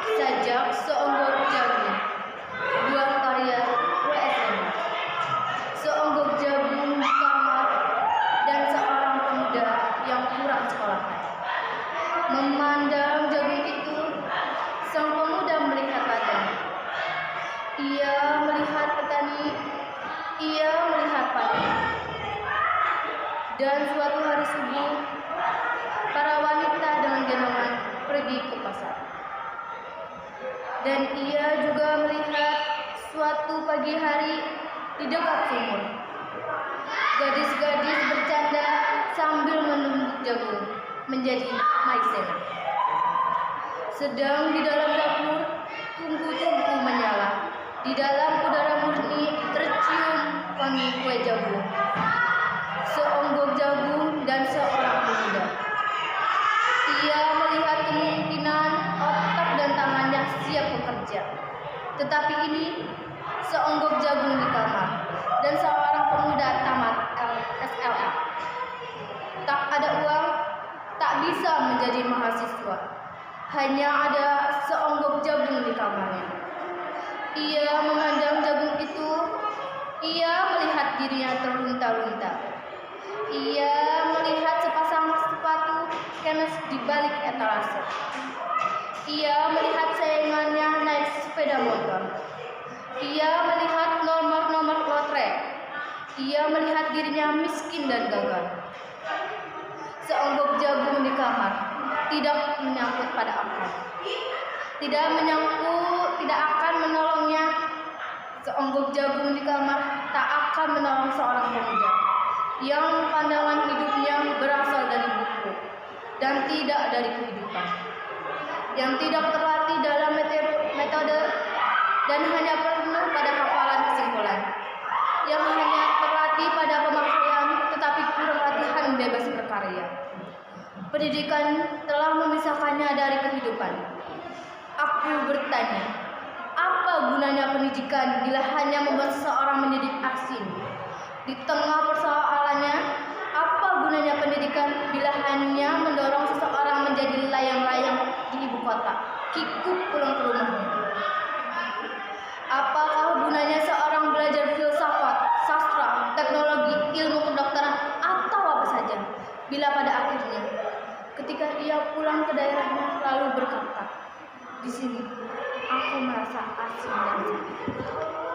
Sajak Seonggok Jagung, buah karya WSM. Seonggok jagung di kamar dan seorang pemuda yang kurang sekolahkan. Memandang jagung itu, sang pemuda melihat ladang. Ia melihat petani, ia melihat panen. Dan suatu hari subuh, para wanita dengan gendongan pergi ke pasar. Dan ia juga melihat suatu pagi hari di dekat sumur, gadis-gadis bercanda sambil menumbuk jagung menjadi maizena. Sedang di dalam dapur, tungku-tungku menyala. Di dalam udara murni tercium wangi kue jagung. Seonggok jagung dan seorang pemuda. Ia melihat kemungkinan otak dan tangannya siap bekerja. Tetapi ini seonggok jagung di kamar dan seorang pemuda tamat SLA. Tak ada uang, tak bisa menjadi mahasiswa. Hanya ada seonggok jagung di kamarnya. Ia memandang jagung itu. Ia melihat dirinya terlunta-lunta. Ia melihat sepasang sepatu kenes di balik etalase. Ia melihat saingannya naik sepeda motor. Ia melihat nomor-nomor lotre. Ia melihat dirinya miskin dan gagal. Seonggok jagung di kamar tidak menyangkut pada akal. Tidak menyangkut, tidak akan menolongnya. Seonggok jagung di kamar tak akan menolong seorang pemuda yang pandangan hidupnya berasal dari buku dan tidak dari kehidupan, yang tidak terlatih dalam metode dan hanya penuh pada hafalan kesimpulan, yang hanya terlatih pada pemakaian tetapi kurang latihan bebas berkarya. Pendidikan telah memisahkannya dari kehidupan. Aku bertanya, apa gunanya pendidikan bila hanya membuat seseorang menjadi asing? Di tengah persoalannya, apa gunanya pendidikan bila hanya mendorong seseorang menjadi layang-layang di ibu kota, kikuk pulang ke rumahnya? Apakah gunanya seorang belajar filsafat, sastra, teknologi, ilmu kedokteran, atau apa saja, bila pada akhirnya ketika ia pulang ke daerahnya lalu berkata, "Di sini aku merasa asing dan sakit."